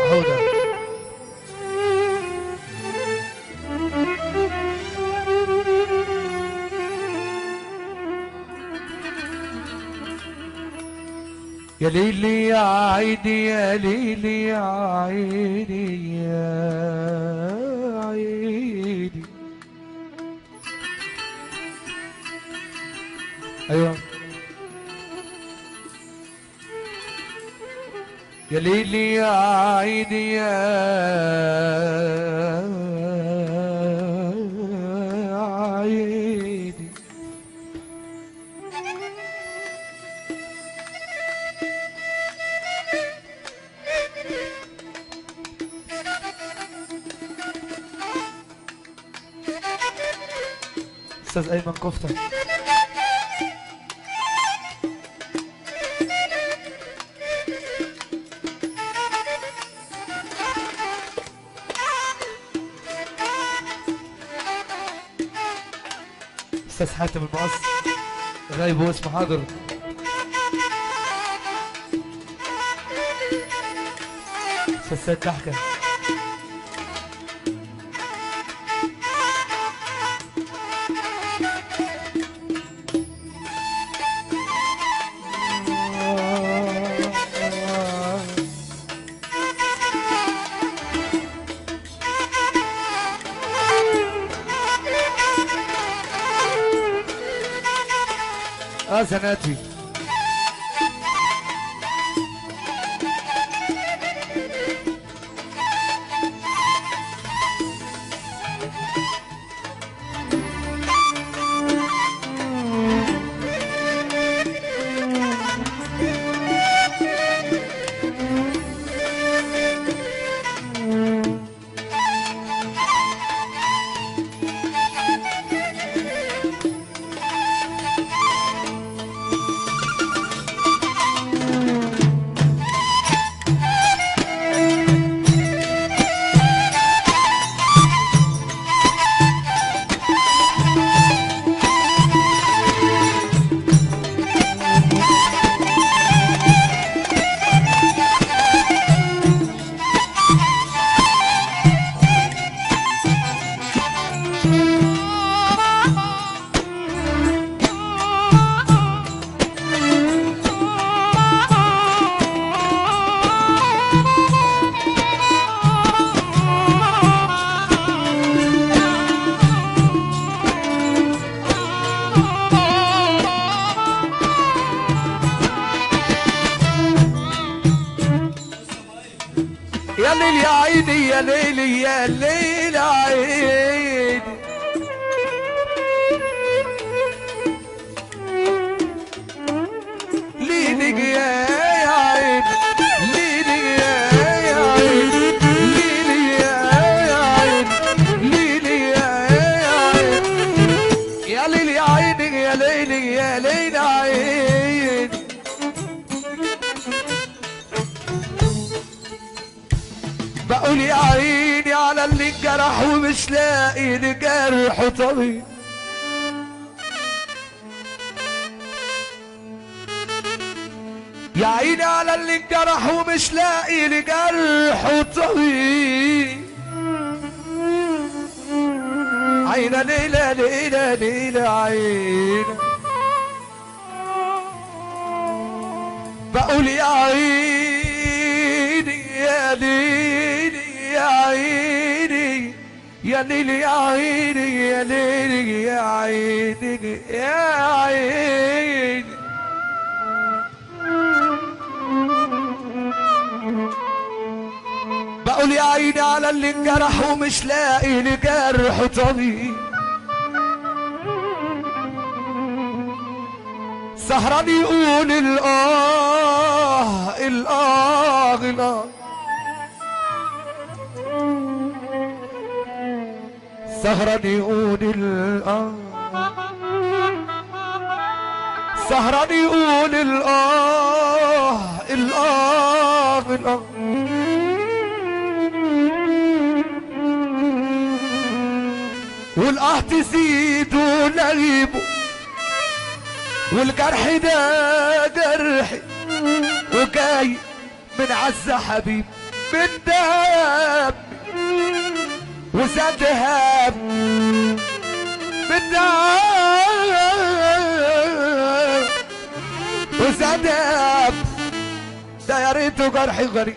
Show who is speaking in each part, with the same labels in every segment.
Speaker 1: حوده. يا ليلي يا عيني يا ليلي يا عيني يا عيني. ايوه يا ليلي يا عيني يا عيني. استاذ ايمن كفته. استاذ حاتم المقص غايب واسمه حاضر. استاذ سيد ضحكه. زناتي. يا ليل يا عيني يا ليل يا ليل عيني. ليلك يا عيني ليلك يا عيني ليلك يا عيني ليلك يا ليل يا عيني يا ليل يا ليل عيني. بقول يا عيني على اللي انجرح ومش لاقي لجرح طبيب. يا عيني على اللي انجرح ومش لاقي لجرح طبيب. عينة ليلة ليلة ليلة عينة. بقول يا عيني يا ليلي يا عيني يا ليلي يا عيني يا ليلي يا عيني يا عيني. بقول يا عيني على اللي انجرح ومش لاقي لجرح طبيب. سهران يقول الآه الآه الآه. سهران يقول الآه سهران يقول الآه الآه الآه. والآه تزيد ونغيبه والجرح ده جرحي وجاي من عز حبيب. بالدهب وزادها بالدهب وزادها. ده يا ريته جرحي غريب،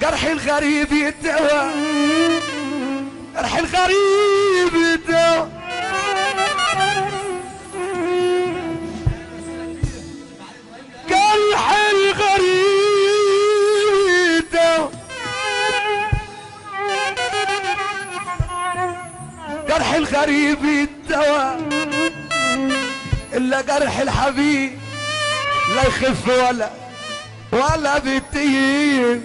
Speaker 1: جرحي الغريب يتدوى، جرحي الغريب يتدوى. جرح الغريب يتدوى، جرح الغريب يتدوى، إلا جرح الحبيب لا يخف ولا بيطيب.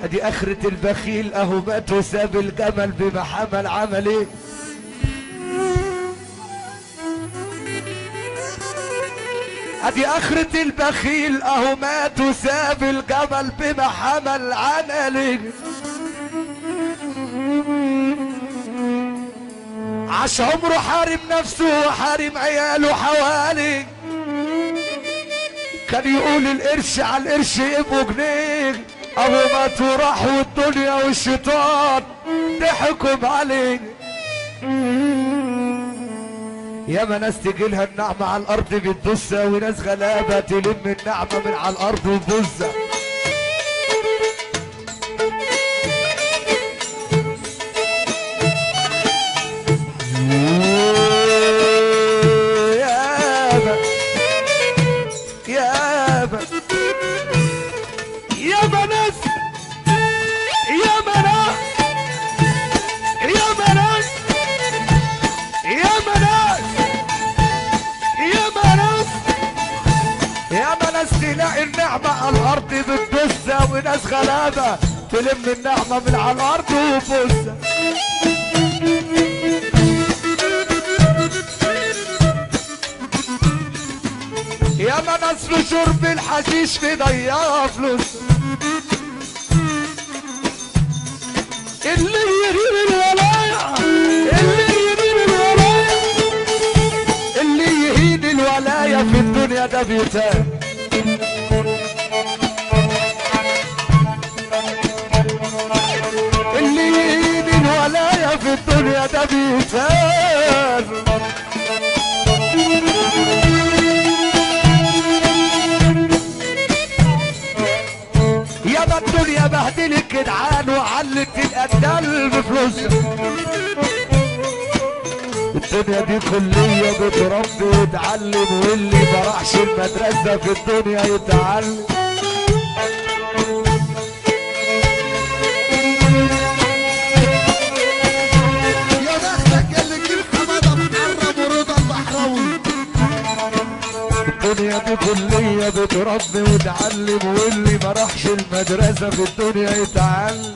Speaker 1: ادي اخرة البخيل اهو مات وساب الجمل بما حمل. عمل ايه؟ ادي اخرة البخيل اهو مات وساب الجمل بما حمل. عمل ايه؟ عاش عمره حارم نفسه وحارم عياله حوالي. كان يقول القرش على القرش يبقوا جنيه، ابو مات وراح والدنيا والشيطان ضحكوا عليه. ياما ناس تجيلها النعمة على الارض بتبصها، وناس غلابة تلم النعمة من على الارض وتبصها. تلاقي النعمة على الأرض بتبصها، وناس غلابة تلم النعمة من على الأرض وتبصها. ياما ناس في شرب الحشيش مضيعة فلوسها. اللي يهين الولاية، اللي يهين الولاية، اللي يهين الولاية في الدنيا ده بيتان. اللي يهين الولاية في الدنيا ده بيتان. ياما الدنيا بهدلت جدعان وعلت القتال بفلوسها. الدنيا دي كلية بتربي وتعلم، واللي ما راحش المدرسة في الدنيا يتعلم.
Speaker 2: يا بختك اللي تجيب حمادة محرم ورضا البحراوي.
Speaker 1: الدنيا دي كلية بتربي وتعلم، واللي ما راحش المدرسة في الدنيا يتعلم.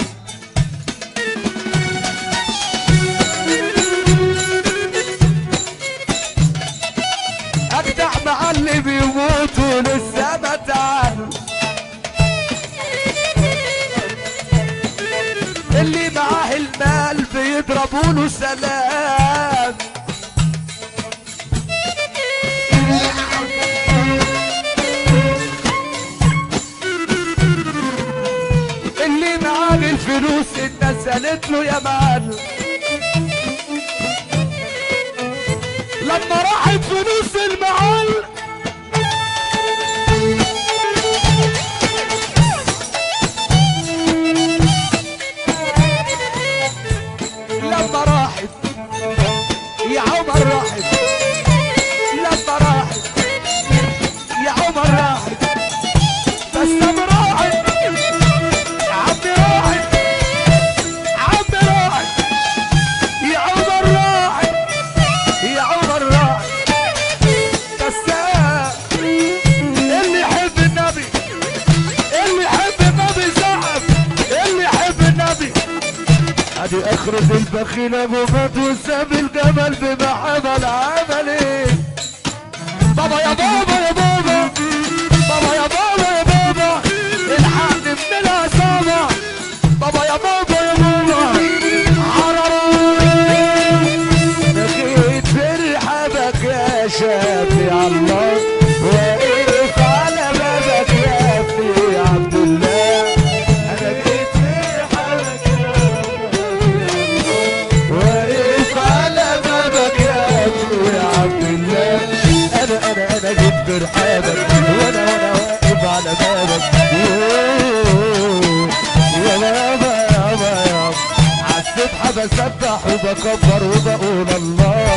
Speaker 1: اجدع مع اللي بيموتوا لسه ما تعلم. اللي معاه المال بيضربوا له سلام. اللي معاه الفلوس الناس قالت له يا معلم. لما راحت فلوس المعلم لما راحت يا عمر راحت، لما راحت يا عمر راحت، بس لما راحت عمي راحت، عمي راحت يا عمر راحت، يا عمر راحت. بس اللي يحب النبي، اللي يحب النبي زعف، اللي يحب النبي. ادي اخرة البخيل ابو مات وساب الجمل بما حمل. عمل ايه؟ بابا يا بابا يا بابا، بابا يا بابا يا بابا، الحقني من العصابة. بابا يا بابا يا بابا، حرروني. بكيت برحبك يا شافي الله، واقف على بابك وانا واقف على بابك يا بابا يابا يابا عالسبحة بسبح وبكبر وبقول الله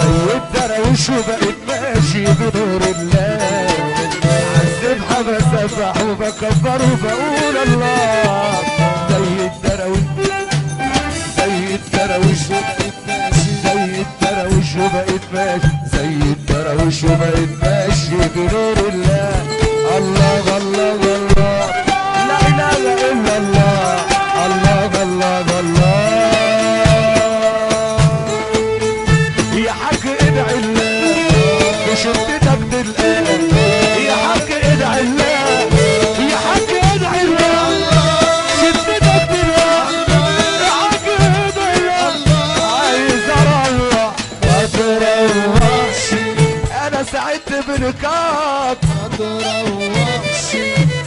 Speaker 1: زي الدرويش وبقيت ماشي بنور الله عالسبحة بسبح وبكبر وبقول الله زي الدرويش زي الدرويش زي الدرويش وبقيت ماشي زي الدرويش وبقيت ماشي بنور الله الله الله الله لا اله الا الله الله الله الله يا حاج ادعي الله وشدتك بالآن يا حاج ادعي الله يا حاج ادعي الله شدتك بالآن يا حاج ادعي الله عايز اروح ما تروحش انا سعدت بلقاك
Speaker 2: ما تروحش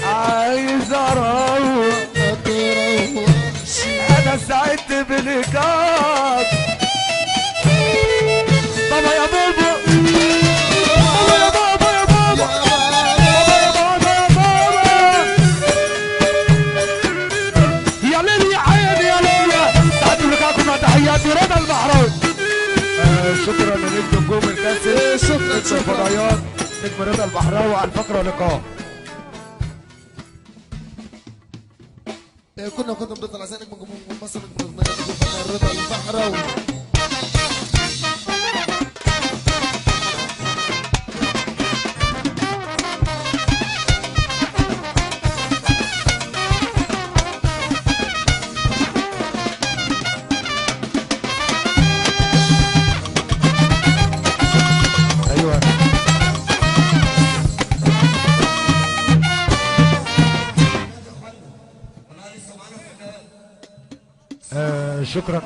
Speaker 1: عايز اروح
Speaker 2: ما تروحش
Speaker 1: انا سعدت بلقاك بابا يا بابا بابا يا بابا يا بابا بابا يا بابا يا ليل يا عيني يا ليل سعدت بلقاكم مع تحياتي رضا البحراوي شكرا لنجم نجوم الكاسر
Speaker 2: شكرا
Speaker 1: الفضائيات نجم رضا البحراوي على الفقره لقاء
Speaker 2: كنا بنطلع زي نجم جمهور مصر نجم رضا البحراوي
Speaker 1: ايوه شكرا